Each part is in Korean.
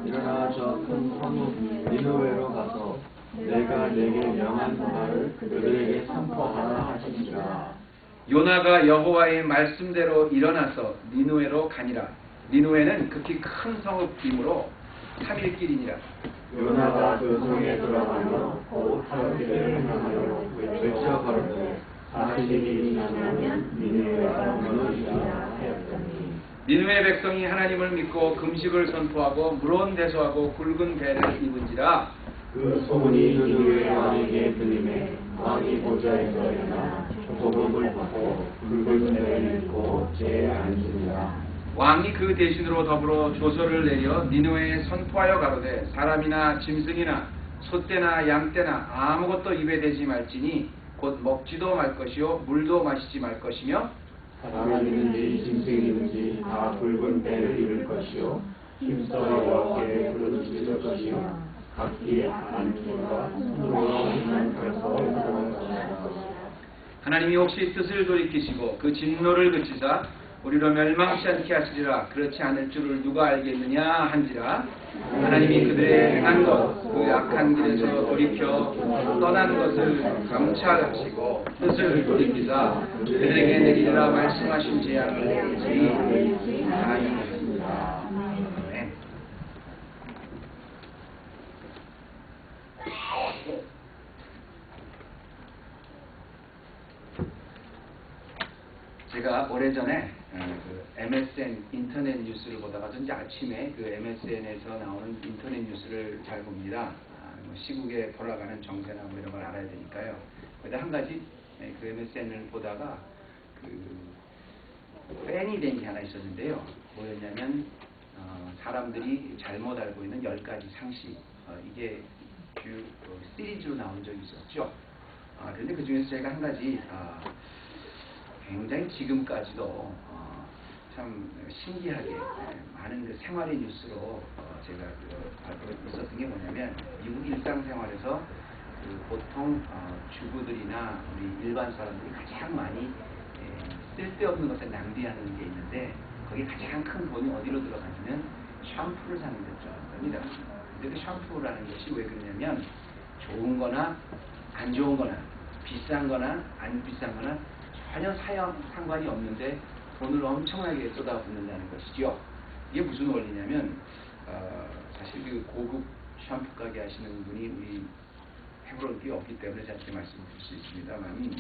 일어나 저 큰 성읍 니느웨로 가서 내가 내게 명한 말을 그들에게 선포하라 하시니라. 요나가 여호와의 말씀대로 일어나서 니느웨로 가니라. 니느웨는 극히 큰 성읍이므로 3일 길이니라. 요나가 그 성에 들어가며 곧 사흘을 향하여 외쳐 가로되 40일이 지나면 니느웨가 무너지리라 하였더니 니느웨 백성이 하나님을 믿고 금식을 선포하고 물온대소하고 굵은 배를 입은지라. 그 소문이 니느웨 왕에게 들리매 왕이 보좌에서 일어나 조복을 벗고 굵은 배를 입고 제에 앉으니라. 왕이 그 대신으로 더불어 조서를 내려 니느웨에 선포하여 가로되 사람이나 짐승이나 소떼나 양떼나 아무것도 입에 대지 말지니 곧 먹지도 말 것이요 물도 마시지 말 것이며 사람이든지 짐승이든지 다 굵은 배를 입을 것이요 힘써 여호와께 부르짖을 것이요 각기 한 키와 손으로 힘만 펴서 들어갈 것이다. 하나님이 혹시 뜻을 돌이키시고 그 진노를 그치사 우리로 멸망치 않게 하시리라. 그렇지 않을 줄을 누가 알겠느냐 한지라. 하나님이 그들의 행한 것 그 악한 길에서 돌이켜 떠난 것을 감찰하시고 뜻을 돌이키사 그들에게 내리리라 말씀하신 재앙을 내리지 아니하였습니다. 아멘. 제가 오래전에 그 MSN 인터넷 뉴스를 보다가 전지 아침에 그 MSN에서 나오는 인터넷 뉴스를 잘 봅니다. 뭐 시국에 돌아가는 정세나 뭐 이런 걸 알아야 되니까요. 거기다 한 가지 그 MSN을 보다가 그 팬이 된 게 하나 있었는데요. 뭐였냐면 사람들이 잘못 알고 있는 10가지 상식. 이게 시리즈로 나온 적이 있었죠. 그런데 그 중에서 제가 한 가지 굉장히 지금까지도 참 신기하게 많은 그 생활의 뉴스로 제가 알고 있었던 게 뭐냐면 미국 일상생활에서 그 보통 주부들이나 우리 일반 사람들이 가장 많이 쓸데없는 것을 낭비하는 게 있는데 거기 가장 큰 돈이 어디로 들어가냐면 샴푸를 사는 데 들어갑니다. 근데 그 샴푸라는 것이 왜 그러냐면 좋은 거나 안 좋은 거나 비싼 거나 안 비싼 거나 전혀 상관이 없는데 돈을 엄청나게 쏟아붓는다는 것이죠. 이게 무슨 원리냐면 사실 그 고급 샴푸 가게 하시는 분이 우리 해볼 게 없기 때문에 저한테 말씀드릴 수 있습니다만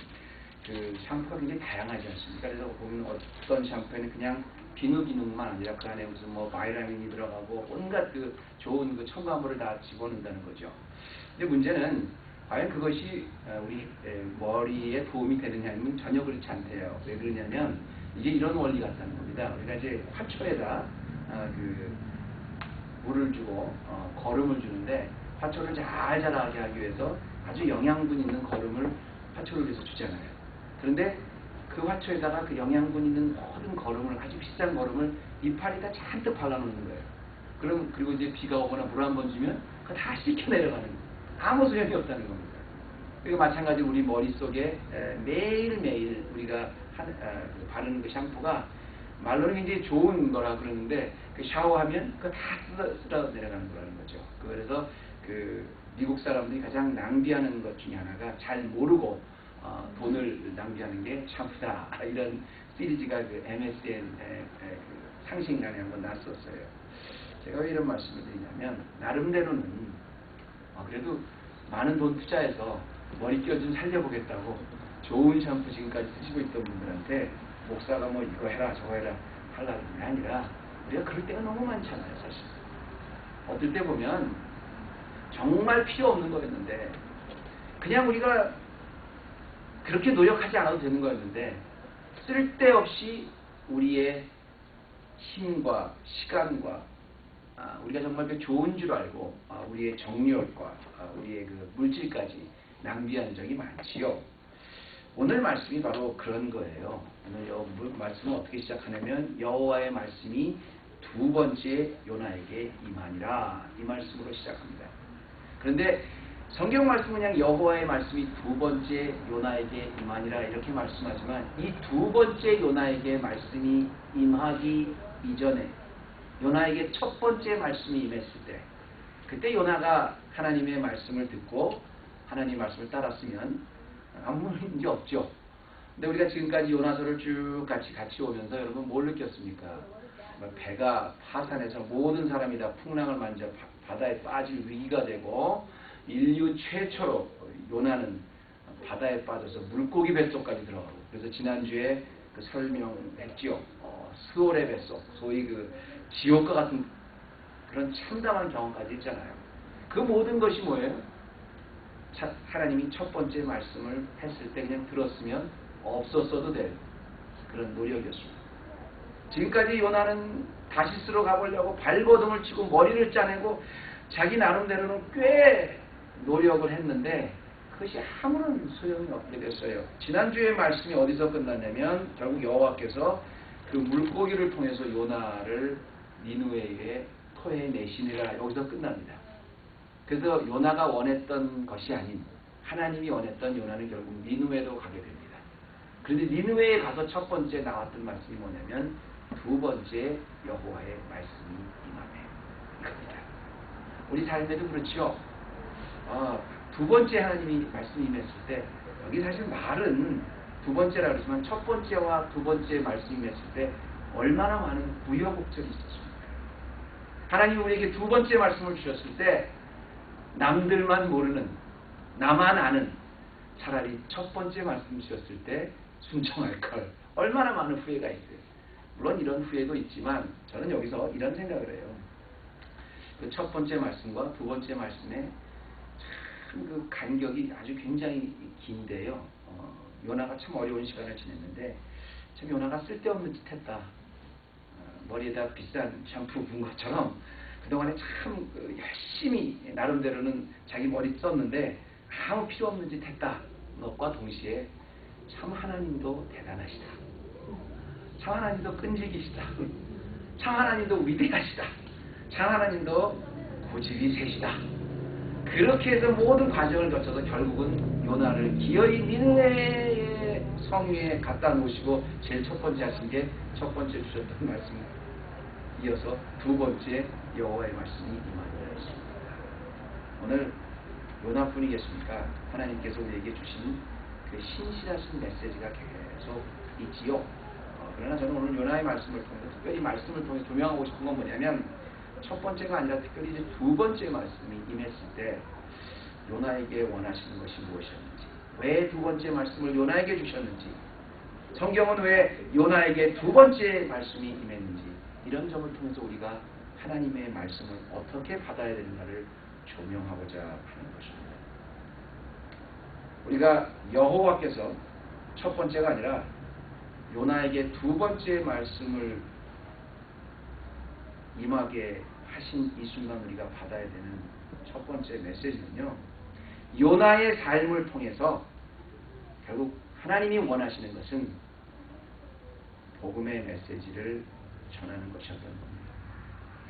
그 샴푸가 굉장히 다양하지 않습니까? 그래서 보면 어떤 샴푸에는 그냥 비누 기능만 아니라 그 안에 무슨 뭐 바이라민이 들어가고 온갖 그 좋은 그 첨가물을 다 집어넣는다는 거죠. 근데 문제는 과연 그것이 우리 머리에 도움이 되느냐 하면 전혀 그렇지 않대요. 왜 그러냐면 이게 이런 원리 같다는 겁니다. 우리가 이제 화초에다 그 물을 주고 거름을 주는데 화초를 잘 자라게 하기 위해서 아주 영양분 있는 거름을 화초를 위해서 주잖아요. 그런데 그 화초에다가 그 영양분 있는 모든 거름을 아주 비싼 거름을 이파리에다 잔뜩 발라놓는 거예요. 그리고 이제 비가 오거나 물 한 번 주면 그거 다 씻겨 내려가는 거예요. 아무 소용이 없다는 겁니다. 그리고 마찬가지로 우리 머릿속에 매일매일 우리가 바르는 그 샴푸가 말로는 굉장히 좋은 거라 그러는데 그 샤워하면 그거 다 쓸어 내려가는 거라는 거죠. 그래서 그 미국 사람들이 가장 낭비하는 것 중에 하나가 잘 모르고 돈을 낭비하는 게 샴푸다. 이런 시리즈가 그 MSN 그 상식란에 한번 났었어요. 제가 왜 이런 말씀을 드리냐면 나름대로는 그래도 많은 돈 투자해서 머릿결 좀 살려보겠다고 좋은 샴푸 지금까지 쓰시고 있던 분들한테 목사가 뭐 이거 해라 저거 해라 하려는 게 아니라 우리가 그럴 때가 너무 많잖아요. 사실 어떨 때 보면 정말 필요 없는 거였는데 그냥 우리가 그렇게 노력하지 않아도 되는 거였는데 쓸데없이 우리의 힘과 시간과 우리가 정말 그 좋은 줄 알고 우리의 정력과 우리의 그 물질까지 낭비한 적이 많지요. 오늘 말씀이 바로 그런 거예요. 오늘 말씀은 어떻게 시작하냐면 여호와의 말씀이 두 번째 요나에게 임하니라 이 말씀으로 시작합니다. 그런데 성경 말씀은 그냥 여호와의 말씀이 두 번째 요나에게 임하니라 이렇게 말씀하지만 이 두 번째 요나에게 말씀이 임하기 이전에 요나에게 첫 번째 말씀이 임했을 때, 그때 요나가 하나님의 말씀을 듣고 하나님의 말씀을 따랐으면 아무 문제 없죠. 근데 우리가 지금까지 요나서를 쭉 같이 오면서 여러분 뭘 느꼈습니까? 배가 파산해서 모든 사람이 다 풍랑을 만져 바다에 빠질 위기가 되고, 인류 최초로 요나는 바다에 빠져서 물고기 뱃속까지 들어가고, 그래서 지난주에 그 설명했지요. 스올의 뱃속, 소위 그 지옥과 같은 그런 참담한 경험까지 있잖아요. 그 모든 것이 뭐예요? 하나님이 첫 번째 말씀을 했을 때 그냥 들었으면 없었어도 될 그런 노력이었습니다. 지금까지 요나는 다시스로 가보려고 발버둥을 치고 머리를 짜내고 자기 나름대로는 꽤 노력을 했는데 그것이 아무런 소용이 없게 됐어요. 지난주에 말씀이 어디서 끝났냐면 결국 여호와께서 그 물고기를 통해서 요나를 니느웨의 토해에 내시니라, 여기서 끝납니다. 그래서 요나가 원했던 것이 아닌 하나님이 원했던 요나는 결국 니느웨로 가게 됩니다. 그런데 니느웨에 가서 첫 번째 나왔던 말씀이 뭐냐면 두 번째 여호와의 말씀이 임하네, 이겁니다. 우리 삶에도 그렇죠. 두 번째 하나님이 말씀이 임했을 때, 여기 사실 말은 두 번째라 그러지만 첫 번째와 두 번째 말씀이 임했을 때 얼마나 많은 우여곡절이 있었습니까? 하나님이 우리에게 두 번째 말씀을 주셨을 때 남들만 모르는, 나만 아는, 차라리 첫 번째 말씀 주셨을 때 순종할 걸, 얼마나 많은 후회가 있어요. 물론 이런 후회도 있지만 저는 여기서 이런 생각을 해요. 그 첫 번째 말씀과 두 번째 말씀의 참 그 간격이 아주 굉장히 긴데요. 요나가 참 어려운 시간을 지냈는데 참 요나가 쓸데없는 짓 했다. 머리에다 비싼 샴푸 부은 것처럼 그동안에 참 열심히 나름대로는 자기 머리 썼는데 아무 필요 없는 짓 했다 것과 동시에 참 하나님도 대단하시다, 참 하나님도 끈질기시다, 참 하나님도 위대하시다, 참 하나님도 고집이 세시다. 그렇게 해서 모든 과정을 거쳐서 결국은 요나를 기어이 니느웨의 성 위에 갖다 놓으시고 제일 첫 번째 하신 게 첫 번째 주셨던 말씀, 이어서 두 번째 여호와의 말씀이 임하니라 했습니다. 오늘 요나뿐이겠습니까? 하나님께서 우리에게 주신 그 신실하신 메시지가 계속 있지요. 그러나 저는 오늘 요나의 말씀을 통해서, 특별히 말씀을 통해 조명하고 싶은 건 뭐냐면, 첫 번째가 아니라 특별히 이제 두 번째 말씀이 임했을 때 요나에게 원하시는 것이 무엇이었는지, 왜 두 번째 말씀을 요나에게 주셨는지, 성경은 왜 요나에게 두 번째 말씀이 임했는지, 이런 점을 통해서 우리가 하나님의 말씀을 어떻게 받아야 되는가를 조명하고자 하는 것입니다. 우리가 여호와께서 첫 번째가 아니라 요나에게 두 번째 말씀을 임하게 하신 이 순간 우리가 받아야 되는 첫 번째 메시지는요, 요나의 삶을 통해서 결국 하나님이 원하시는 것은 복음의 메시지를 전하는 것이었던 겁니다.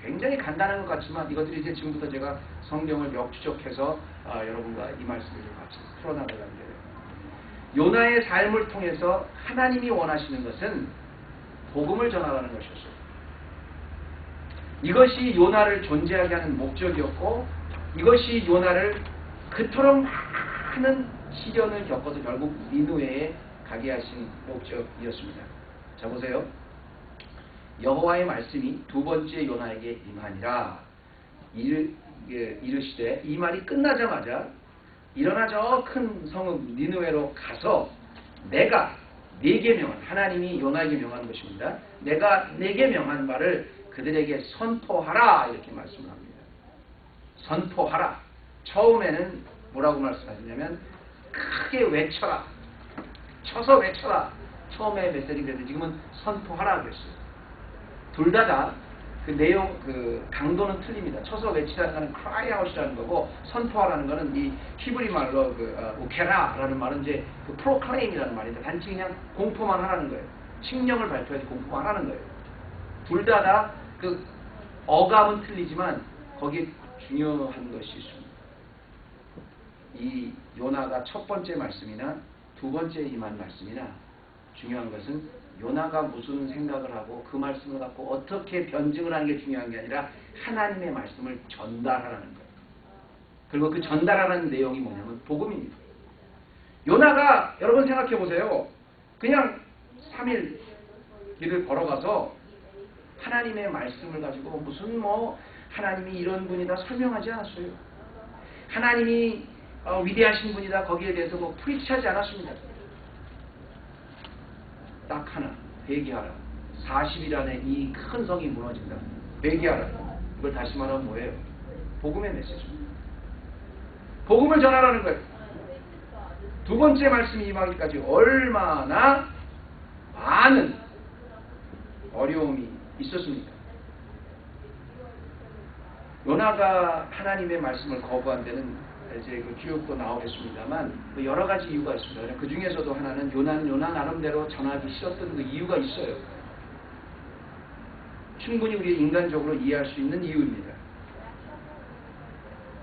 굉장히 간단한 것 같지만 이것들이 이제 지금부터 제가 성경을 역추적해서 여러분과 이 말씀을 좀 같이 풀어나가는데요. 요나의 삶을 통해서 하나님이 원하시는 것은 복음을 전하라는 것이었어요. 이것이 요나를 존재하게 하는 목적이었고, 이것이 요나를 그토록 많은 시련을 겪어서 결국 니느웨에 가게 하신 목적이었습니다. 자, 보세요. 여호와의 말씀이 두 번째 요나에게 임하니라 이르시되, 이 말이 끝나자마자 일어나 저 큰 성읍 니느웨로 가서 내가 네게 명한, 하나님이 요나에게 명한 것입니다. 내가 네게 명한 바를 그들에게 선포하라, 이렇게 말씀을 합니다. 선포하라. 처음에는 뭐라고 말씀하셨냐면 크게 외쳐라, 쳐서 외쳐라. 처음에 메시지 그랬는데 지금은 선포하라 그랬어요. 둘 다 그 내용, 그 강도는 틀립니다. 쳐서 외치라는 거는 cry out이라는 거고, 선포하라는 거는 이 히브리 말로 우케라라는 말은 이제 그 proclaim이라는 말인데 단지 그냥 공포만 하라는 거예요. 칙령을 발표해서 공포만 하라는 거예요. 둘 다 그 어감은 틀리지만 거기에 중요한 것이 있습니다. 이 요나가 첫 번째 말씀이나 두 번째 임한 말씀이나 중요한 것은 요나가 무슨 생각을 하고 그 말씀을 갖고 어떻게 변증을 하는 게 중요한 게 아니라 하나님의 말씀을 전달하라는 거예요. 그리고 그 전달하라는 내용이 뭐냐면 복음입니다. 요나가 여러분 생각해 보세요. 그냥 3일 길을 걸어가서 하나님의 말씀을 가지고 무슨 하나님이 이런 분이다 설명하지 않았어요. 하나님이 위대하신 분이다 거기에 대해서 프리치하지 않았습니다. 딱 하나, 회개하라. 40일 안에 이 큰 성이 무너진다. 회개하라. 이걸 다시 말하면 뭐예요? 복음의 메시지입니다. 복음을 전하라는 거예요. 두 번째 말씀이 임하기까지 얼마나 많은 어려움이 있었습니까? 요나가 하나님의 말씀을 거부한 데는 이제 그 교육도 나오겠습니다만 여러 가지 이유가 있습니다. 그 중에서도 하나는 요나 나름대로 전하기 싫었던 그 이유가 있어요. 충분히 우리 인간적으로 이해할 수 있는 이유입니다.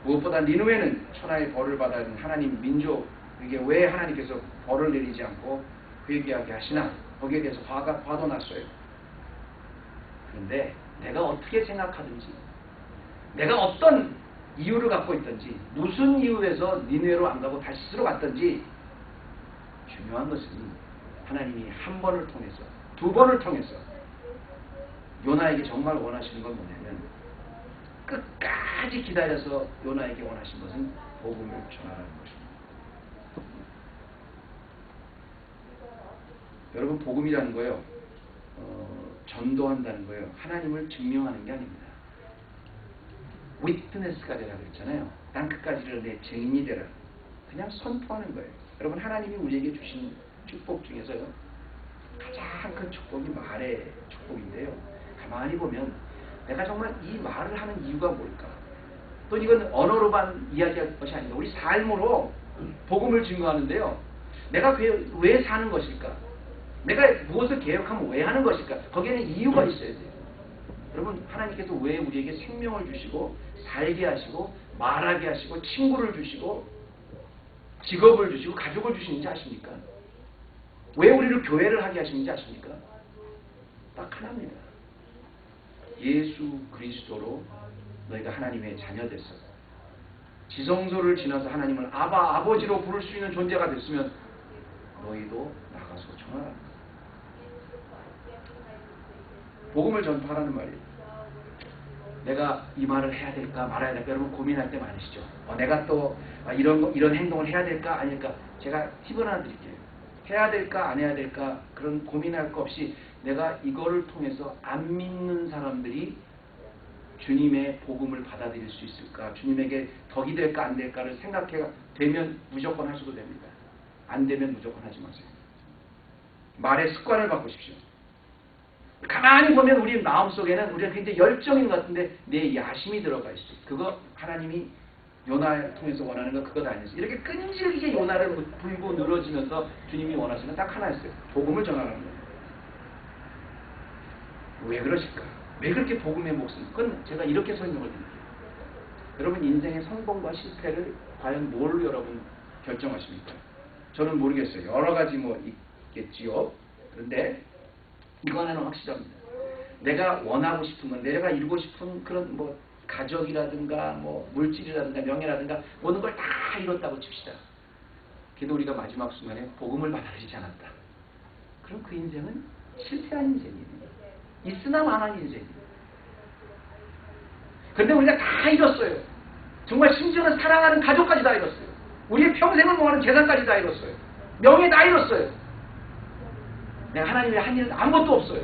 무엇보다 니느웨는 천하의 벌을 받은 하나님 민족, 이게 왜 하나님께서 벌을 내리지 않고 회개하게 하시나 거기에 대해서 화도 났어요. 그런데 내가 어떻게 생각하든지 내가 어떤 이유를 갖고 있든지 무슨 이유에서 니느웨로 안 가고 다시스로 갔든지 중요한 것은 하나님이 한 번을 통해서 두 번을 통해서 요나에게 정말 원하시는 건 뭐냐면 끝까지 기다려서 요나에게 원하신 것은 복음을 전하라는 것입니다. 여러분 복음이라는 거요 전도한다는 거예요. 하나님을 증명하는 게 아닙니다. 위트네스가 되라 그랬잖아요. 땅 끝까지를 내 증인이 되라. 그냥 선포하는 거예요. 여러분 하나님이 우리에게 주신 축복 중에서요 가장 큰 축복이 말의 축복인데요. 가만히 보면 내가 정말 이 말을 하는 이유가 뭘까? 또 이건 언어로만 이야기할 것이 아니라 우리 삶으로 복음을 증거하는데요. 내가 왜 사는 것일까? 내가 무엇을 개혁하면 왜 하는 것일까? 거기에는 이유가 있어야 돼요. 여러분 하나님께서 왜 우리에게 생명을 주시고 살게 하시고 말하게 하시고 친구를 주시고 직업을 주시고 가족을 주시는지 아십니까? 왜 우리를 교회를 하게 하시는지 아십니까? 딱 하나입니다. 예수 그리스도로 너희가 하나님의 자녀 됐어. 지성소를 지나서 하나님을 아버지로 부를 수 있는 존재가 됐으면 너희도 나가서 전하라. 복음을 전파하라는 말이에요. 내가 이 말을 해야 될까 말아야 될까 여러분 고민할 때 많으시죠. 내가 또 이런 행동을 해야 될까 아닐까. 제가 팁을 하나 드릴게요. 해야 될까 안 해야 될까 그런 고민할 거 없이 내가 이거를 통해서 안 믿는 사람들이 주님의 복음을 받아들일 수 있을까, 주님에게 덕이 될까 안 될까를 생각해 되면 무조건 하셔도 됩니다. 안 되면 무조건 하지 마세요. 말의 습관을 바꾸십시오. 가만히 보면 우리 마음속에는 우리가 굉장히 열정인 것 같은데 내 야심이 들어가 있어요. 그거 하나님이 요나를 통해서 원하는 건 그것 아니었어요. 이렇게 끈질기게 요나를 불고 늘어지면서 주님이 원하시는 건 딱 하나였어요. 복음을 전하라는 거예요. 왜 그러실까? 왜 그렇게 복음의 목숨? 그건 제가 이렇게 설명을 드릴게요. 여러분 인생의 성공과 실패를 과연 뭘로 여러분 결정하십니까? 저는 모르겠어요. 여러 가지 있겠지요. 그런데 이거 하나는 확실합니다. 내가 원하고 싶은 건 내가 이루고 싶은 그런 가족이라든가 물질이라든가 명예라든가 모든 걸 다 이뤘다고 칩시다. 그래도 우리가 마지막 순간에 복음을 받아들이지 않았다. 그럼 그 인생은 실패한 인생이에요. 있으나 마나한 인생이에요. 그런데 우리가 다 잃었어요. 정말 심지어는 사랑하는 가족까지 다 잃었어요. 우리의 평생을 모아는 재산까지 다 잃었어요. 명예 다 잃었어요. 내가 하나님의 한 일은 아무것도 없어요.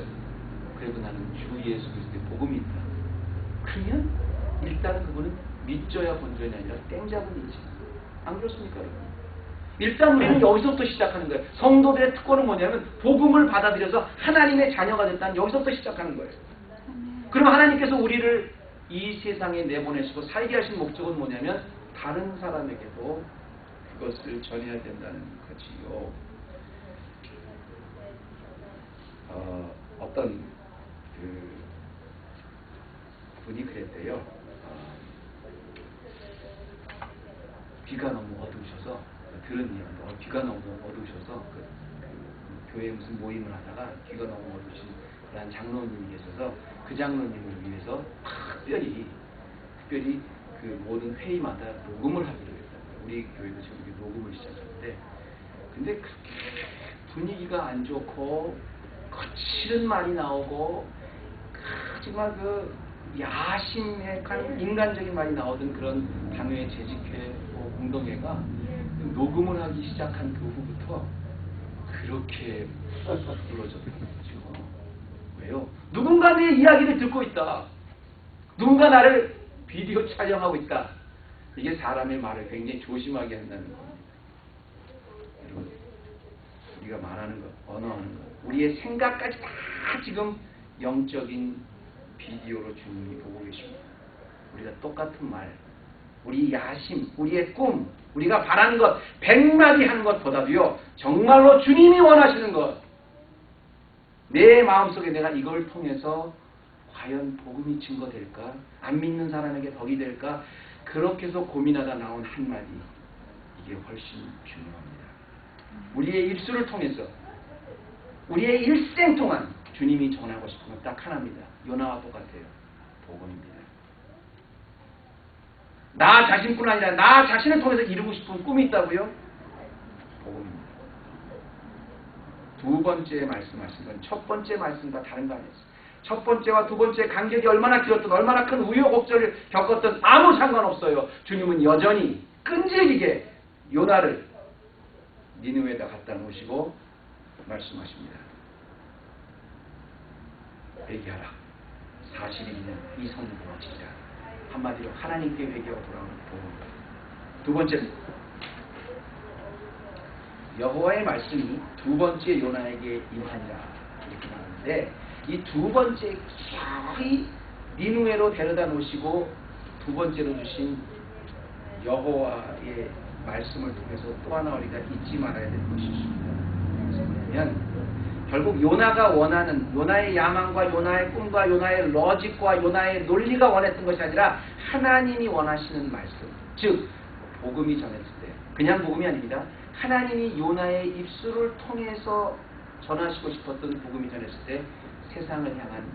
그래도 나는 주 예수 그리스도의 복음이 있다. 그러면 일단은 그분은 믿져야 본전이 아니라 땡잡은 인생. 안 그렇습니까 여러분? 일단 우리는 여기서부터 시작하는 거예요. 성도들의 특권은 뭐냐면 복음을 받아들여서 하나님의 자녀가 됐다는 여기서부터 시작하는 거예요. 그럼 하나님께서 우리를 이 세상에 내보내시고 살게 하신 목적은 뭐냐면 다른 사람에게도 그것을 전해야 된다는 거지요. 어떤 분이 그랬대요. 비가 너무 어두우셔서 들은 이야기인데 비가 너무 어두우셔서 교회에 무슨 모임을 하다가 귀가 너무 어두신 그런 장로님이 계셔서 그 장로님을 위해서 특별히 그 모든 회의마다 녹음을 하기로 했다고요. 우리 교회도 지금 이렇게 녹음을 시작하는데, 근데 그렇게 분위기가 안 좋고 거칠은 말이 나오고 정말 그 야심한 인간적인 말이 나오던 그런 당회 재직회 공동회가 녹음을 하기 시작한 그 후부터 그렇게 부러졌던 거죠. 왜요? 누군가 내 이야기를 듣고 있다. 누군가 나를 비디오 촬영하고 있다. 이게 사람의 말을 굉장히 조심하게 한다는 겁니다. 여러분, 우리가 말하는 것, 언어하는 것, 우리의 생각까지 다 지금 영적인 비디오로 주님이 보고 계십니다. 우리가 똑같은 말, 우리 야심, 우리의 꿈, 우리가 바라는 것 100마디 하는 것보다도요, 정말로 주님이 원하시는 것, 내 마음속에 내가 이걸 통해서 과연 복음이 증거될까? 안 믿는 사람에게 덕이 될까? 그렇게 해서 고민하다 나온 한마디, 이게 훨씬 중요합니다. 우리의 입술을 통해서, 우리의 일생 동안 주님이 전하고 싶은 건 딱 하나입니다. 요나와 똑같아요. 복음입니다. 나 자신뿐 아니라 나 자신을 통해서 이루고 싶은 꿈이 있다고요? 복음입니다. 두 번째 말씀하신 건 첫 번째 말씀과 다른 거 아니었어요. 첫 번째와 두 번째 간격이 얼마나 길었든 얼마나 큰 우여곡절을 겪었든 아무 상관없어요. 주님은 여전히 끈질기게 요나를 니느웨에다 갖다 놓으시고 말씀하십니다. 회개하라. 40일이면 이 성을 무너지리라. 한마디로 하나님께 회개하고 돌아오는 복음입니다. 두 번째는 여호와의 말씀이 두 번째 요나에게 임하니라 이렇게 나오는데, 이 두 번째 기어이 니느웨로 데려다 놓으시고 두 번째로 주신 여호와의 말씀을 통해서 또 하나 우리가 잊지 말아야 될 것이 있습니다. 그래서 뭐냐면 결국 요나가 원하는, 요나의 야망과 요나의 꿈과 요나의 로직과 요나의 논리가 원했던 것이 아니라 하나님이 원하시는 말씀, 즉 복음이 전했을 때, 그냥 복음이 아닙니다. 하나님이 요나의 입술을 통해서 전하시고 싶었던 복음이 전했을 때 세상을 향한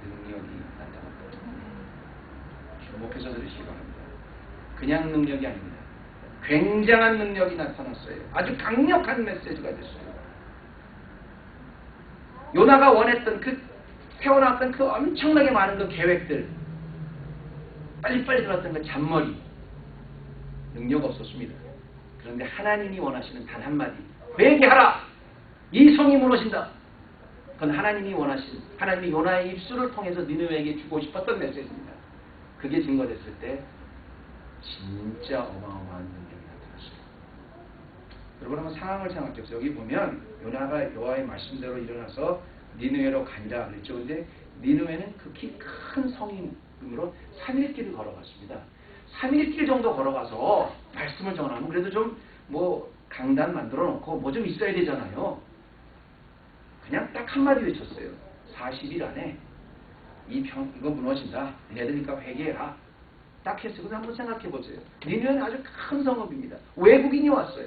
능력이 나타났거든요. 주목해서 들으시기 바랍니다. 그냥 능력이 아닙니다. 굉장한 능력이 나타났어요. 아주 강력한 메시지가 됐어요. 요나가 원했던 세워놨던 그 엄청나게 많은 그 계획들, 빨리빨리 들어왔던 그 잔머리, 능력 없었습니다. 그런데 하나님이 원하시는 단 한마디, 회개하라! 이 성이 무너진다. 그건 하나님이 원하시는, 하나님이 요나의 입술을 통해서 니느웨에게 주고 싶었던 메시지입니다. 그게 증거됐을 때 진짜 어마어마한 능력이 나타났어요. 여러분 한번 상황을 생각해보세요. 여기 보면 요나가 여호와의 말씀대로 일어나서 니느웨로 가니라 그랬죠. 근데 니느웨는 극히 큰 성이므로 3일 길을 걸어갔습니다. 3일 길 정도 걸어가서 말씀을 전하면 그래도 좀 뭐 강단 만들어 놓고 뭐 좀 있어야 되잖아요. 그냥 딱 한마디 외쳤어요. 40일 안에 이거 무너진다. 너희들이니까 회개해라. 딱 했어요. 그래서 한번 생각해 보세요. 니느웨는 아주 큰 성읍입니다. 외국인이 왔어요.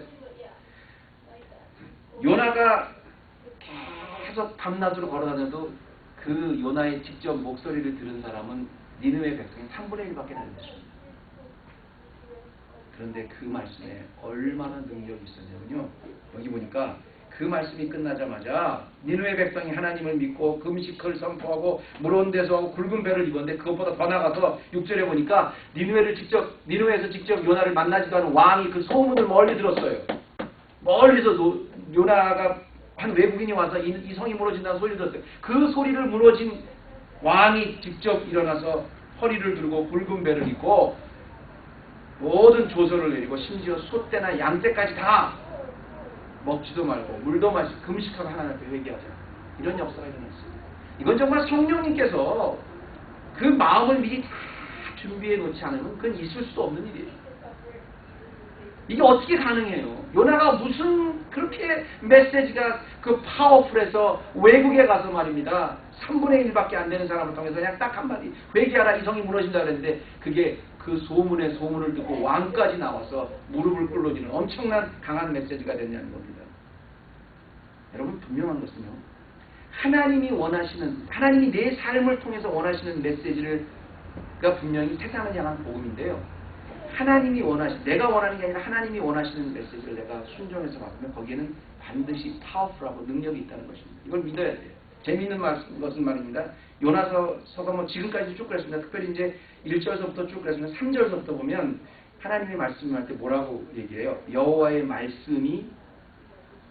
요나가 계속 밤낮으로 걸어다녀도 그 요나의 직접 목소리를 들은 사람은 니느웨 백성의 3분의 1밖에 안 됐습니다. 그런데 그 말씀에 얼마나 능력이 있었냐면요. 여기 보니까 그 말씀이 끝나자마자 니느웨 백성이 하나님을 믿고 금식을 선포하고 무론대서 하고 굵은 배를 입었는데, 그것보다 더 나가서 6절에 보니까 니느웨에서 직접 요나를 만나지도 않은 왕이 그 소문을 멀리 들었어요. 멀리서 요나가 한 외국인이 와서 이 성이 무너진다는 소리를 들었어요. 그 소리를 무너진 왕이 직접 일어나서 허리를 들고 굵은 배를 입고 모든 조서를 내리고 심지어 소떼나 양떼까지 다 먹지도 말고 물도 마시고 금식하고 하나님 앞에 회개하자. 이런 역사가 일어났어요. 이건 정말 성령님께서 그 마음을 미리 다 준비해 놓지 않으면 그건 있을 수 없는 일이에요. 이게 어떻게 가능해요? 요나가 무슨 그렇게 메시지가 그 파워풀해서 외국에 가서 말입니다. 3분의 1밖에 안 되는 사람을 통해서 그냥 딱 한마디 회개하라, 이 성이 무너진다 그랬는데, 그게 그 소문의 소문을 듣고 왕까지 나와서 무릎을 꿇어지는 엄청난 강한 메시지가 됐냐는 겁니다. 여러분 분명한 것은요. 하나님이 원하시는, 하나님이 내 삶을 통해서 원하시는 메시지가 분명히 세상을 향한 복음인데요. 하나님이 내가 원하는 게 아니라 하나님이 원하시는 메시지를 내가 순종해서 받으면 거기에는 반드시 파워풀하고 능력이 있다는 것입니다. 이걸 믿어야 돼요. 재미있는 것은 말입니다. 요나서가 뭐 지금까지 쭉 그랬습니다. 특별히 이제 1절서부터 쭉 그랬습니다. 3절서부터 보면 하나님의 말씀할 때 뭐라고 얘기해요? 여호와의 말씀이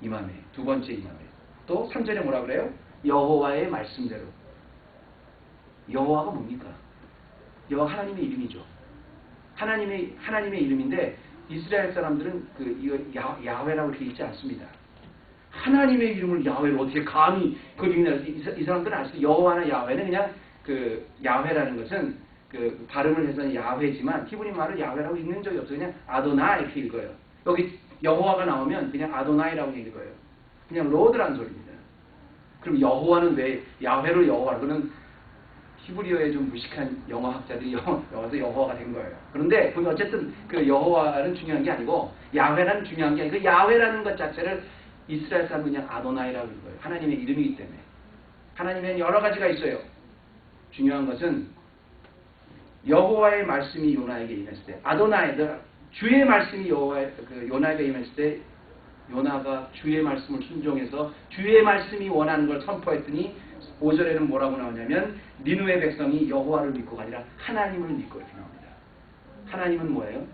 임하매. 두 번째 임하매. 또 3절에 뭐라 그래요? 여호와의 말씀대로. 여호와가 뭡니까? 여호와 하나님의 이름이죠. 하나님의 이름인데 이스라엘 사람들은 이거 야훼라고 이렇게 읽지 않습니다. 하나님의 이름을 야훼로 어떻게 감히 이 사람들은 아시죠? 여호와나 야훼는 그냥 야훼라는 것은 발음을 해서는 야훼지만 히브리 말을 야훼라고 읽는 적이 없어요. 그냥 아도나 이렇게 읽어요. 여기 여호와가 나오면 그냥 아도나이라고 읽어요. 그냥 로드라는 소리입니다. 그럼 여호와는 왜 야훼로 여호와로? 그는 히브리어에 좀 무식한 영어학자들이 영어에서 여호와가 된 거예요. 그런데 어쨌든 여호와는 중요한 게 아니고 야훼라는 중요한 게 아니고 야훼라는 것 자체를 이스라엘 사람은 그냥 아도나이라고 읽어요. 하나님의 이름이기 때문에. 하나님에는 여러 가지가 있어요. 중요한 것은 여호와의 말씀이 요나에게 임했을 때, 아도나이, 주의 말씀이 요나에게 임했을 때 요나가 주의 말씀을 순종해서 주의 말씀이 원하는 걸 선포했더니 5절에는 뭐라고 나오냐면 니느웨 백성이 여호와를 믿고가 아니라 하나님을 믿고 이렇게 나옵니다. 하나님은 뭐예요?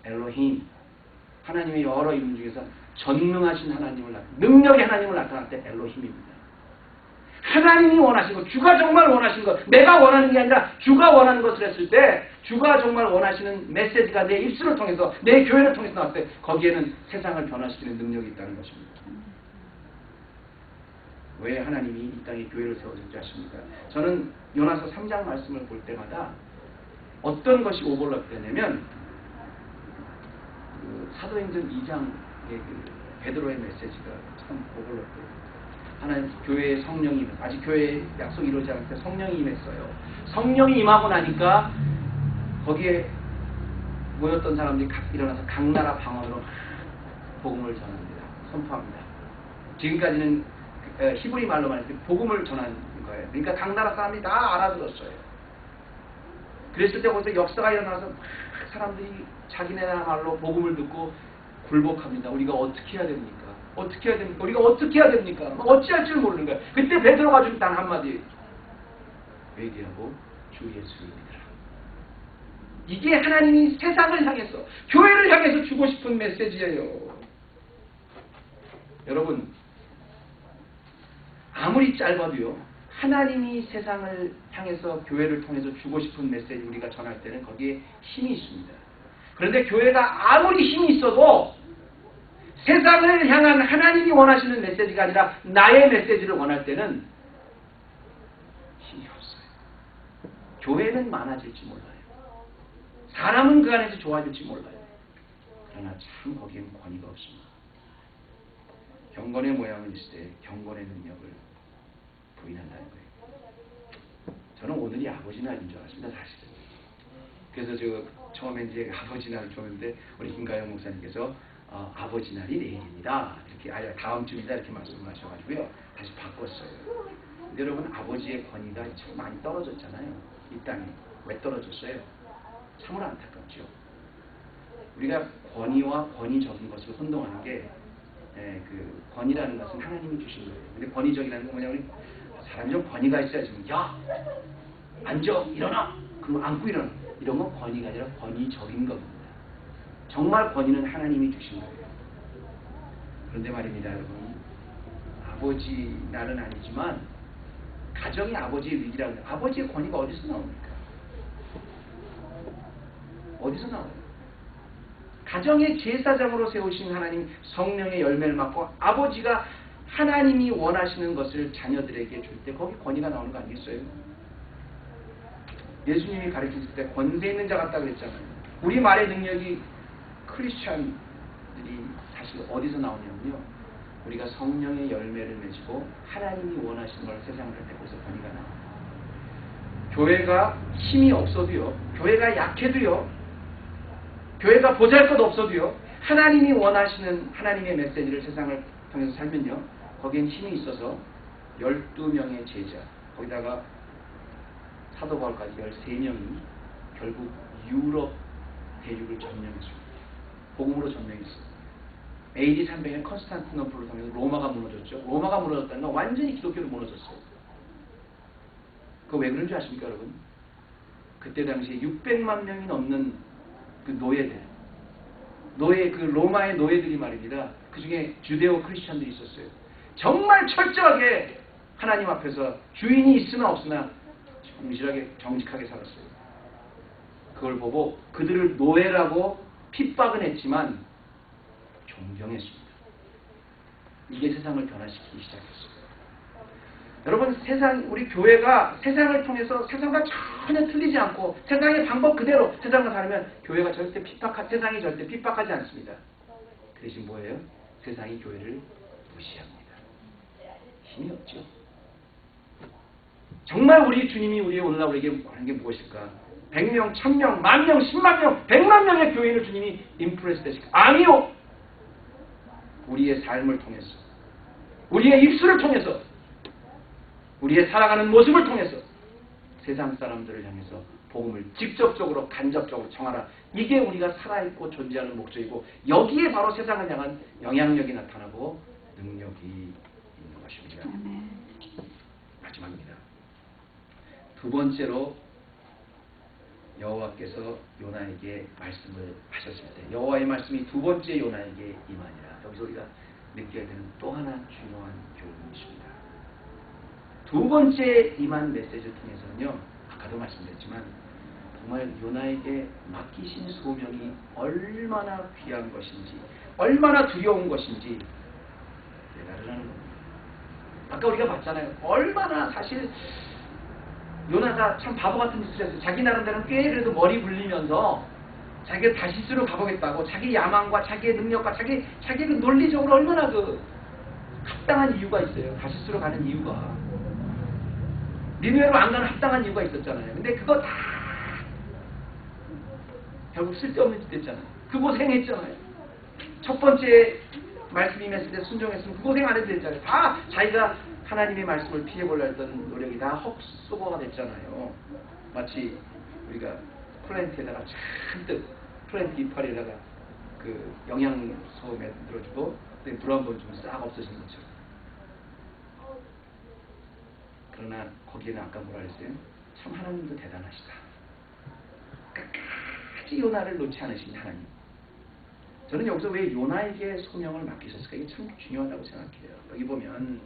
엘로힘. 하나님의 여러 이름 중에서 전능하신 하나님을 능력의 하나님을 나타날 때 엘로힘입니다. 하나님이 원하시고 주가 정말 원하신 것, 내가 원하는 게 아니라 주가 원하는 것을 했을 때 주가 정말 원하시는 메시지가 내 입술을 통해서 내 교회를 통해서 나왔을 때 거기에는 세상을 변화시키는 능력이 있다는 것입니다. 왜 하나님이 이 땅에 교회를 세워줄지 아십니까? 저는 요나서 3장 말씀을 볼 때마다 어떤 것이 오버랩되냐면 사도행전 2장의 베드로의 메시지가 참 오버랩돼요. 하나님 교회에 성령이 임했어요. 아직 교회의 약속이 이루어지지 않을 때 성령이 임했어요. 성령이 임하고 나니까 거기에 모였던 사람들이 일어나서 각 나라 방언으로 복음을 전합니다. 선포합니다. 지금까지는 히브리 말로 말할 때 복음을 전하는 거예요. 그러니까 각 나라 사람들이 다 알아들었어요. 그랬을 때 거기서 역사가 일어나서 막 사람들이 자기네 나라 말로 복음을 듣고 굴복합니다. 우리가 어떻게 해야 됩니까? 어떻게 해야 됩니까? 우리가 어떻게 해야 됩니까? 어찌할 줄 모르는 거예요. 그때 베드로가 준 단 한마디 회개하고 주 예수 믿으라. 이게 하나님이 세상을 향해서 교회를 향해서 주고 싶은 메시지예요. 여러분 아무리 짧아도요 하나님이 세상을 향해서 교회를 통해서 주고 싶은 메시지 우리가 전할 때는 거기에 힘이 있습니다. 그런데 교회가 아무리 힘이 있어도 세상을 향한 하나님이 원하시는 메시지가 아니라 나의 메시지를 원할 때는 힘이 없어요. 교회는 많아질지 몰라요. 사람은 그 안에서 좋아질지 몰라요. 그러나 참 거기에는 권위가 없습니다. 경건의 모양은 있을 때 경건의 능력을 부인한다는 거예요. 저는 오늘이 아버지 날인 줄 알았습니다. 사실은. 그래서 처음에 이제 아버지 날을 줬는데 우리 김가영 목사님께서 아버지 날이 내일입니다. 이렇게 다음 주입니다. 이렇게 말씀하셔가지고요. 다시 바꿨어요. 근데 여러분 아버지의 권위가 참 많이 떨어졌잖아요. 이 땅에. 왜 떨어졌어요? 참으로 안타깝죠. 우리가 권위와 권위적인 것을 혼동하는 게 권위라는 것은 하나님이 주신 거예요. 근데 권위적이라는 건 뭐냐면 사람이 좀 권위가 있어야지. 야! 앉아! 일어나! 그럼 안고 일어나. 이런 건 권위가 아니라 권위적인 겁니다. 정말 권위는 하나님이 주신 거예요. 그런데 말입니다, 여러분. 아버지 날은 아니지만 가정이 아버지의 위기라는 거예요. 아버지의 권위가 어디서 나옵니까? 어디서 나와요? 가정의 제사장으로 세우신 하나님 성령의 열매를 맡고 아버지가 하나님이 원하시는 것을 자녀들에게 줄 때 거기 권위가 나오는 거 아니겠어요? 예수님이 가르치실 때 권세 있는 자 같다 그랬잖아요. 우리 말의 능력이 크리스찬들이 사실 어디서 나오냐면요. 우리가 성령의 열매를 맺고 하나님이 원하시는 걸 세상을 할 때 거기서 권위가 나와요. 교회가 힘이 없어도요. 교회가 약해도요. 교회가 보잘것 없어도요. 하나님이 원하시는 하나님의 메시지를 세상을 통해서 살면요. 거기엔 힘이 있어서 12명의 제자, 거기다가 사도 바울까지 13명이 결국 유럽 대륙을 점령했습니다. 복음으로 점령했어요. AD 300년에 컨스탄티노플을 통해서 로마가 무너졌죠. 로마가 무너졌다는 건 완전히 기독교로 무너졌어요. 그거 왜 그런 줄 아십니까, 여러분? 그때 당시에 600만 명이 넘는 그 그 로마의 노예들이 말입니다. 그 중에 주데오 크리스천들이 있었어요. 정말 철저하게 하나님 앞에서 주인이 있으나 없으나 정직하게 살았어요. 그걸 보고 그들을 노예라고 핍박은 했지만 존경했습니다. 이게 세상을 변화시키기 시작했어요. 여러분, 우리 교회가 세상을 통해서 세상과 전혀 틀리지 않고 세상의 방법 그대로 세상과 다르면 교회가 세상이 절대 핍박하지 않습니다. 그 대신 뭐예요? 세상이 교회를 무시합니다. 힘이 없죠. 정말 우리 주님이 오늘날 우리에게 하는 게 무엇일까? 100명, 1000명, 10,000명, 100,000명, 100만 명의 교인을 주님이 임프레스 되실까? 아니요! 우리의 삶을 통해서, 우리의 입술을 통해서, 우리의 살아가는 모습을 통해서 세상 사람들을 향해서 복음을 직접적으로 간접적으로 전하라. 이게 우리가 살아있고 존재하는 목적이고 여기에 바로 세상을 향한 영향력이 나타나고 능력이 있는 것입니다. 마지막입니다. 두 번째로 여호와께서 요나에게 말씀을 하셨을 때 여호와의 말씀이 두 번째 요나에게 임하니라. 여기서 우리가 느껴야 되는 또 하나 중요한 교훈이십니다. 두 번째 임한 메시지를 통해서는요, 아까도 말씀드렸지만 정말 요나에게 맡기신 소명이 얼마나 귀한 것인지, 얼마나 두려운 것인지 깨달으라는 겁니다. 아까 우리가 봤잖아요. 얼마나 사실 요나가 참 바보 같은 짓을 했어요. 자기 나름대로는 꽤 그래도 머리 굴리면서 자기가 다시스로 가보겠다고 자기 야망과 자기의 능력과 자기 그 논리적으로 얼마나 그 합당한 이유가 있어요. 다시스로 가는 이유가. 니느웨로 안 가는 합당한 이유가 있었잖아요. 근데 그거 다 결국 쓸데없는 짓 됐잖아요. 그 고생했잖아요. 첫 번째 말씀이 임했을 때 순종했으면 그 고생 안 해도 됐잖아요. 다 자기가 하나님의 말씀을 피해보려 했던 노력이 다 헛수고가 됐잖아요. 마치 우리가 플랜트에다가 잔뜩 플랜트 이파리에다가 그 영양소 만들어주고 물 한 번 주면 싹 없어지는 것처럼. 그러나 거기에는 아까 뭐라 그랬어요? 참 하나님도 대단하시다. 끝까지 요나를 놓지 않으신 하나님. 저는 여기서 왜 요나에게 소명을 맡기셨을까? 이게 참 중요하다고 생각해요. 여기 보면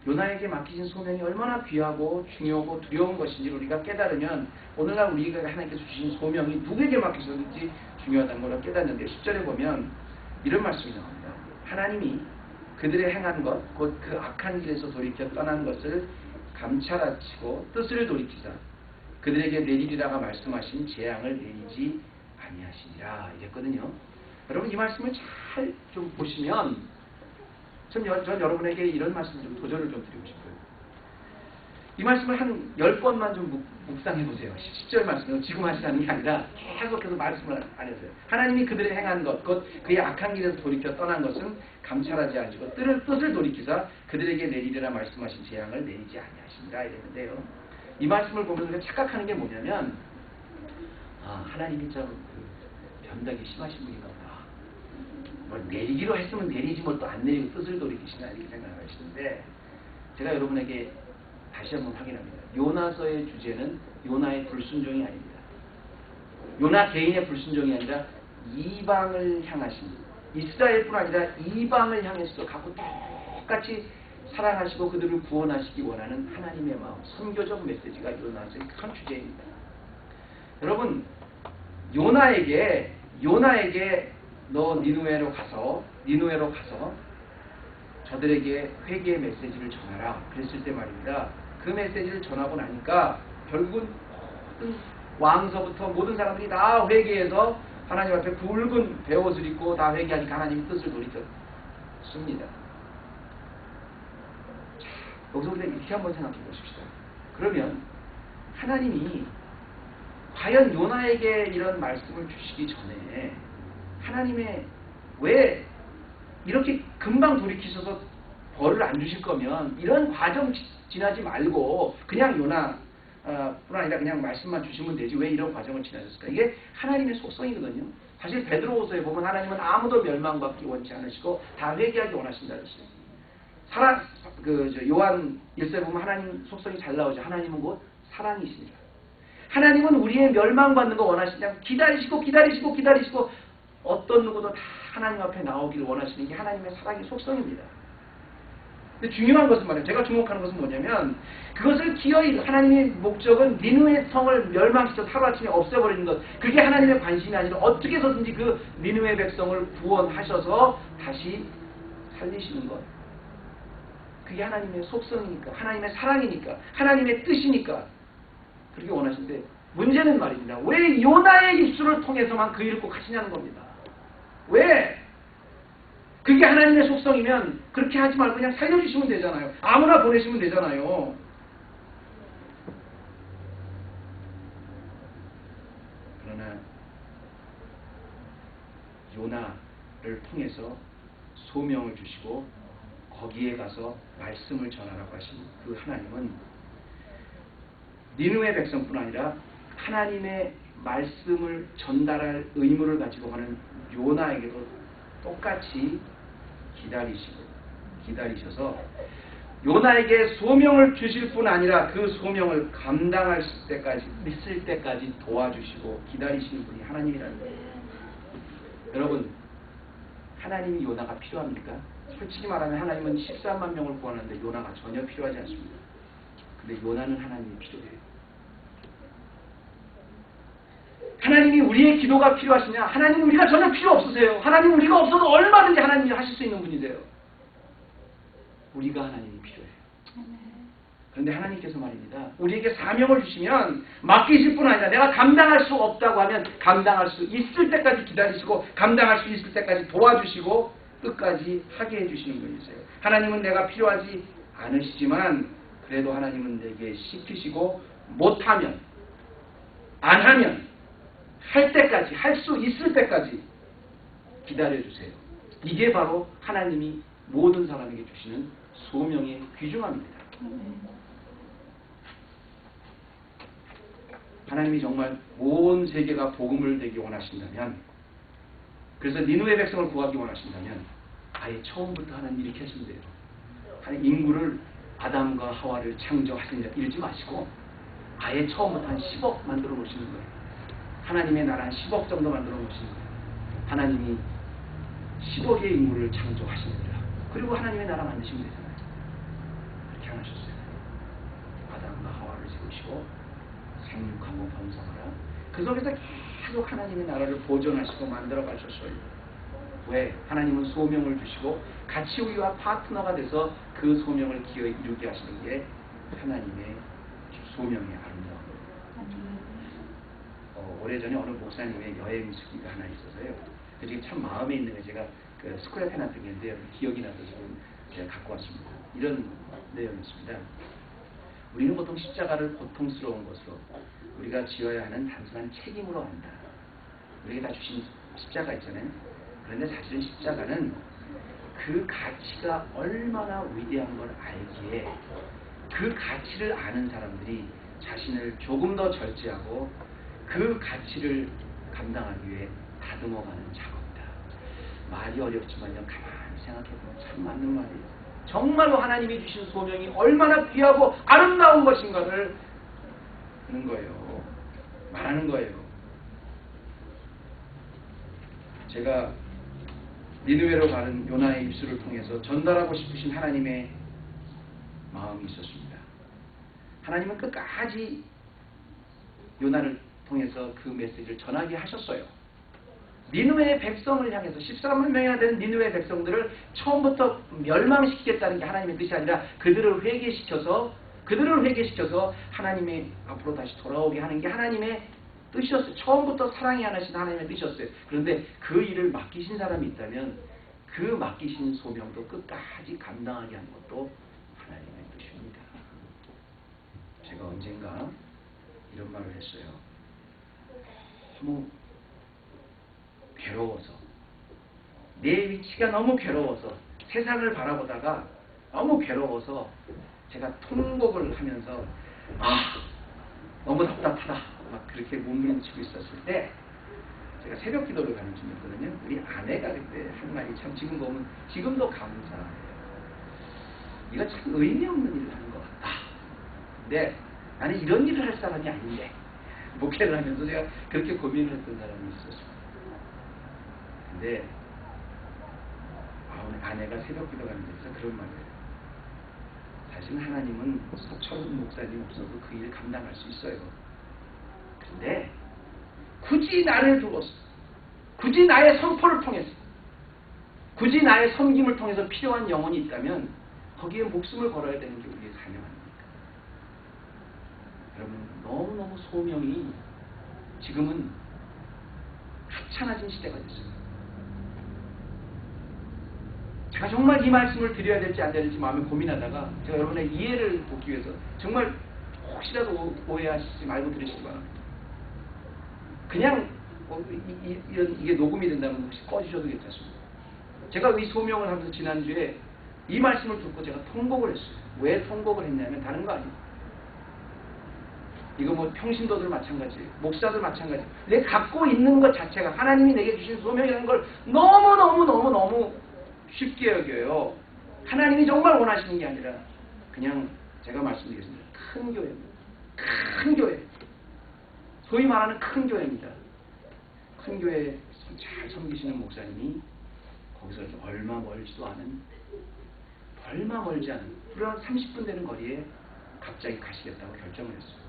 요나에게 맡기신 소명이 얼마나 귀하고 중요하고 두려운 것인지 우리가 깨달으면 오늘날 우리가 하나님께서 주신 소명이 누구에게 맡기셨는지 중요하다는 걸 깨닫는데 10절에 보면 이런 말씀이 나옵니다. 하나님이 그들의 행한 것, 곧 그 악한 길에서 돌이켜 떠난 것을 감찰하시고 뜻을 돌이키사 그들에게 내리리라가 말씀하신 재앙을 내리지 아니하시니라 이랬거든요. 여러분 이 말씀을 잘 좀 보시면 전 여러분에게 이런 말씀을 좀 도전을 좀 드리고 싶어요. 이 말씀을 한 10번만 좀 묵상해 보세요. 10절 말씀은 지금 하시라는 게 아니라 계속해서 말씀을 안 해서요. 하나님이 그들의 행한 것, 곧 그의 악한 길에서 돌이켜 떠난 것은 감찰하지 않으시고 뜻을 돌이키사 그들에게 내리리라 말씀하신 재앙을 내리지 아니하신다 이랬는데요. 이 말씀을 보면 우리가 착각하는 게 뭐냐면 하나님이 참 변덕이 심하신 분인가 보다. 뭘 내리기로 했으면 내리지 뭘 또 안 내리고 뜻을 돌이키시나 이렇게 생각하시는데 제가 여러분에게 다시 한번 확인합니다. 요나서의 주제는 요나의 불순종이 아닙니다. 요나 개인의 불순종이 아니라 이방을 향하신 이스라엘뿐 아니라 이방을 향해서도 갖고 똑같이 사랑하시고 그들을 구원하시기 원하는 하나님의 마음, 선교적 메시지가 요나서의 큰 주제입니다. 여러분 요나에게 너 니느웨로 가서 저들에게 회개의 메시지를 전하라 그랬을 때 말입니다. 그 메시지를 전하고 나니까 결국은 모든 왕서부터 모든 사람들이 다 회개해서 하나님 앞에 붉은 베옷을 입고 다 회개하니까 하나님의 뜻을 돌이켰습니다. 자, 여기서 우리가 이렇게 한번 생각해 보십시다. 그러면 하나님이 과연 요나에게 이런 말씀을 주시기 전에 하나님의 왜 이렇게 금방 돌이키셔서 벌을 안 주실 거면 이런 과정 지나지 말고 그냥 요나 뿐 아니라 그냥 말씀만 주시면 되지 왜 이런 과정을 지나셨을까? 이게 하나님의 속성이거든요. 사실 베드로후서에 보면 하나님은 아무도 멸망받기 원치 않으시고 다 회개하기 원하신다 그랬어요. 요한 1서에 보면 하나님 속성이 잘 나오죠. 하나님은 곧 사랑이십니다. 하나님은 우리의 멸망받는 거 원하시지 않고 기다리시고 어떤 누구도 다 하나님 앞에 나오기를 원하시는 게 하나님의 사랑의 속성입니다. 근데 중요한 것은 말이에요. 제가 주목하는 것은 뭐냐면 그것을 기어이 하나님의 목적은 니느웨 성을 멸망시켜서 하루아침에 없애버리는 것. 그게 하나님의 관심이 아니라 어떻게 해서든지 그 니느웨 백성을 구원하셔서 다시 살리시는 것. 그게 하나님의 속성이니까 하나님의 사랑이니까 하나님의 뜻이니까 그렇게 원하시는데 문제는 말입니다. 왜 요나의 입술을 통해서만 그 일을 꼭 하시냐는 겁니다. 왜? 그게 하나님의 속성이면 그렇게 하지 말고 그냥 살려주시면 되잖아요. 아무나 보내시면 되잖아요. 그러나 요나를 통해서 소명을 주시고 거기에 가서 말씀을 전하라고 하신 그 하나님은 니느웨 백성뿐 아니라 하나님의 말씀을 전달할 의무를 가지고 가는 요나에게도 똑같이 기다리셔서 요나에게 소명을 주실 뿐 아니라 그 소명을 감당할 때까지 있을 때까지 도와주시고 기다리시는 분이 하나님이라는 거예요. 여러분 하나님이 요나가 필요합니까? 솔직히 말하면 하나님은 13만 명을 구하는데 요나가 전혀 필요하지 않습니다. 근데 요나는 하나님이 필요해요. 하나님이 우리의 기도가 필요하시냐? 하나님은 우리가 전혀 필요 없으세요. 하나님은 우리가 없어도 얼마든지 하나님이 하실 수 있는 분이세요. 우리가 하나님이 필요해요. 그런데 하나님께서 말입니다. 우리에게 사명을 주시면 맡기실 뿐 아니라 내가 감당할 수 없다고 하면 감당할 수 있을 때까지 기다리시고 감당할 수 있을 때까지 도와주시고 끝까지 하게 해주시는 분이세요. 하나님은 내가 필요하지 않으시지만 그래도 하나님은 내게 시키시고 못하면 안 하면 할 때까지 할 수 있을 때까지 기다려주세요. 이게 바로 하나님이 모든 사람에게 주시는 소명의 귀중함입니다. 하나님이 정말 온 세계가 복음을 되기 원하신다면 그래서 니느웨 백성을 구하기 원하신다면 아예 처음부터 하나님 이렇게 하시면 돼요. 하나님 인구를 아담과 하와를 창조하신 읽지 마시고 아예 처음부터 한 10억 만들어 놓으시는 거예요. 하나님의 나라 한 10억 정도 만들어 놓으시는 거예요. 하나님이 10억의 인구를 창조하십니다. 그리고 하나님의 나라 만드시면 되잖아요. 그렇게 안 하셨어요. 아담과 하와를 세우시고 생육하고 번성하라. 그 속에서 계속 하나님의 나라를 보존하시고 만들어 가셨어요. 왜? 하나님은 소명을 주시고 같이 우리와 파트너가 돼서 그 소명을 기어이 이루게 하시는 게 하나님의 소명의 아름다운 거예요. 오래전에 어느 목사님의 여행 수기가 하나 있어서요. 그게 참 마음에 있는 거 제가 그 스크랩 해놨던데 기억이 나서 지금 제가 갖고 왔습니다. 이런 내용이었습니다. 우리는 보통 십자가를 고통스러운 것으로 우리가 지어야 하는 단순한 책임으로 안다. 우리가 다 주신 십자가 있잖아요. 그런데 사실은 십자가는 그 가치가 얼마나 위대한 걸 알기에 그 가치를 아는 사람들이 자신을 조금 더 절제하고 그 가치를 감당하기 위해 다듬어가는 작업이다. 말이 어렵지만요. 가만히 생각해보면 참 맞는 말이에요. 정말로 하나님이 주신 소명이 얼마나 귀하고 아름다운 것인가를 하는 거예요. 말하는 거예요. 제가 니느웨로 가는 요나의 입술을 통해서 전달하고 싶으신 하나님의 마음이 있었습니다. 하나님은 끝까지 요나를 통해서 그 메시지를 전하게 하셨어요. 니느웨의 백성을 향해서 13만 명이나 되는 니느웨의 백성들을 처음부터 멸망시키겠다는 게 하나님의 뜻이 아니라 그들을 회개시켜서 하나님의 앞으로 다시 돌아오게 하는 게 하나님의 뜻이었어요. 처음부터 사랑이 하나신 하나님의 뜻이었어요. 그런데 그 일을 맡기신 사람이 있다면 그 맡기신 소명도 끝까지 감당하게 하는 것도 하나님의 뜻입니다. 제가 언젠가 이런 말을 했어요. 너무 괴로워서 내 위치가 너무 괴로워서 세상을 바라보다가 너무 괴로워서 제가 통곡을 하면서 너무 답답하다 막 그렇게 몸부림치고 있었을 때 제가 새벽 기도를 가는 중이었거든요. 우리 아내가 그때 한 말이 참 지금 보면 지금도 감사해요. 이거 참 의미 없는 일을 하는 것 같다. 근데 나는 이런 일을 할 사람이 아닌데 목회를 하면서 제가 그렇게 고민을 했던 사람이 있었어요. 근데 아내가 새벽 기도 가는 데서 그런 말이에요. 사실 하나님은 서철훈 목사님 없어도 그 일 감당할 수 있어요. 근데 굳이 나를 두어서, 굳이 나의 선포를 통해서, 굳이 나의 섬김을 통해서 필요한 영혼이 있다면 거기에 목숨을 걸어야 되는 게 우리의 사명 아닙니까? 여러분, 너무너무 소명이 지금은 하찮아진 시대가 됐어요. 제가 정말 이 말씀을 드려야 될지 안 될지 마음에 고민하다가 제가 여러분의 이해를 돕기 위해서 정말 혹시라도 오해하시지 말고 들으시기 바랍니다. 그냥 이게 녹음이 된다면 혹시 꺼주셔도 괜찮습니다. 제가 이 소명을 하면서 지난주에 이 말씀을 듣고 제가 통곡을 했어요. 왜 통곡을 했냐면 다른 거 아니에요. 이거 뭐 평신도들 마찬가지, 목사들 마찬가지. 내가 갖고 있는 것 자체가 하나님이 내게 주신 소명이라는 걸 너무 쉽게 여겨요. 하나님이 정말 원하시는 게 아니라 그냥 제가 말씀드리겠습니다. 큰 교회입니다. 큰 교회. 소위 말하는 큰 교회입니다. 큰 교회 잘 섬기시는 목사님이 거기서 얼마 멀지도 않은, 얼마 멀지 않은, 불과 30분 되는 거리에 갑자기 가시겠다고 결정을 했어요.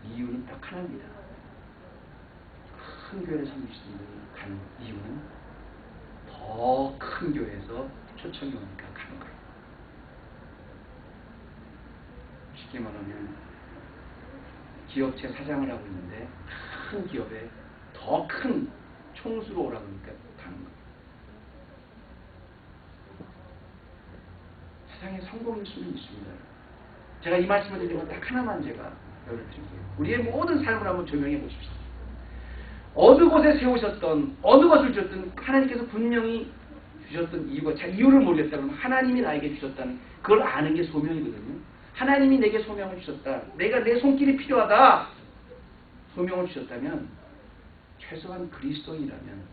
이유는 딱 하나입니다. 큰 교회를 섬기시는 분이 가는 이유는 더 큰 교회에서 초청이 오니까 가는 거예요. 쉽게 말하면 기업체 사장을 하고 있는데 큰 기업에 더 큰 총수로 오라고 하니까 가는 거예요. 세상에 성공일 수는 있습니다. 제가 이 말씀을 드리면 딱 하나만 제가 열어드릴게요. 우리의 모든 삶을 한번 조명해 보십시오. 어느 곳에 세우셨던, 어느 것을 주셨든 하나님께서 분명히 주셨던 이유가, 자, 이유를 모르겠다 그러면 하나님이 나에게 주셨다는 그걸 아는 게 소명이거든요. 하나님이 내게 소명을 주셨다. 내가 내 손길이 필요하다. 소명을 주셨다면 최소한 그리스도인이라면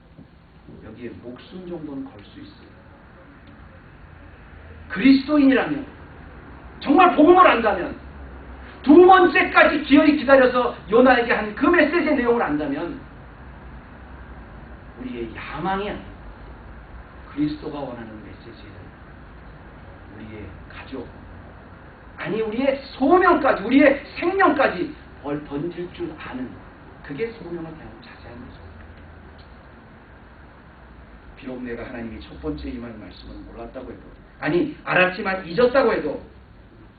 여기에 목숨 정도는 걸 수 있어요. 그리스도인이라면 정말 복음을 안다면 두 번째까지 기어이 기다려서 요나에게 한 그 메시지의 내용을 안다면 우리의 야망이 아니라 그리스도가 원하는 메시지를 우리의 가족, 아니 우리의 소명까지, 우리의 생명까지 던질 줄 아는, 그게 소명을 대하는 자세한 모습입니다. 비록 내가 하나님이 첫 번째 임한 말씀은 몰랐다고 해도, 아니 알았지만 잊었다고 해도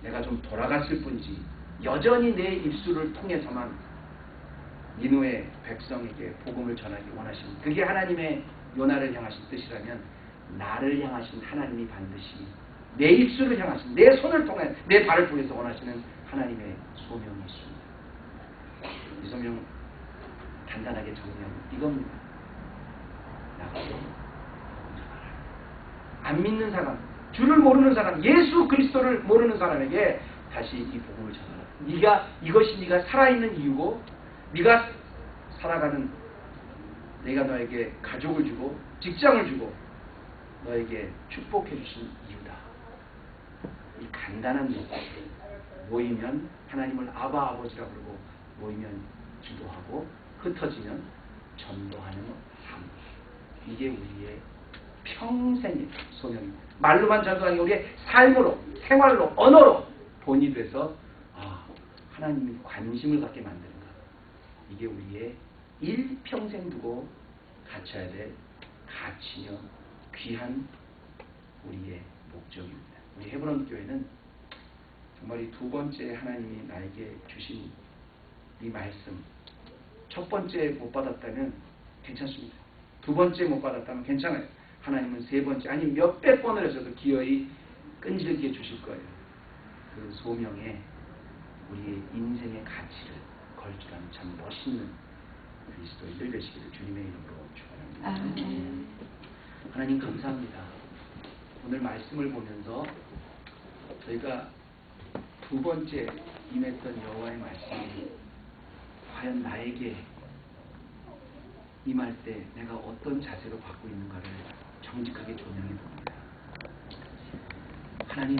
내가 좀 돌아갔을 뿐이지 여전히 내 입술을 통해서만 니누의 백성에게 복음을 전하기 원하시는, 그게 하나님의 요나를 향하신 뜻이라면 나를 향하신 하나님이 반드시 내 입술을 향하신, 내 손을 통해, 내 발을 통해서 원하시는 하나님의 소명이 있습니다. 이 소명 간단하게 정리하면 이겁니다. 나가서 안 믿는 사람, 주를 모르는 사람, 예수 그리스도를 모르는 사람에게 다시 이 복음을 전하라. 이것이 네가 살아있는 이유고, 네가 살아가는, 내가 너에게 가족을 주고 직장을 주고 너에게 축복해 주신 이유다. 이 간단한 메시지. 모이면 하나님을 아바 아버지라고 부르고, 모이면 기도하고, 흩어지면 전도하는 삶. 이게 우리의 평생의 소명입니다. 말로만 전도하는 게 우리의 삶으로, 생활로, 언어로 본이 돼서 하나님이 관심을 갖게 만드는 것. 이게 우리의 일평생 두고 갖춰야 될 가치며 귀한 우리의 목적입니다. 우리 헤브론 교회는 정말 이 두 번째 하나님이 나에게 주신 이 말씀, 첫 번째 못 받았다면 괜찮습니다. 두 번째 못 받았다면 괜찮아요. 하나님은 세 번째, 아니 몇백 번을 해서도 기어이 끈질기게 주실 거예요. 그 소명에 우리의 인생의 가치를 걸 줄 아는 참 멋있는 그리스도인들 되시기를 주님의 이름으로 축원합니다. 하나님 감사합니다. 오늘 말씀을 보면서 저희가 두 번째 임했던 여호와의 말씀이 과연 나에게 임할 때 내가 어떤 자세로 받고 있는가를 정직하게 조명해 봅니다. 하나님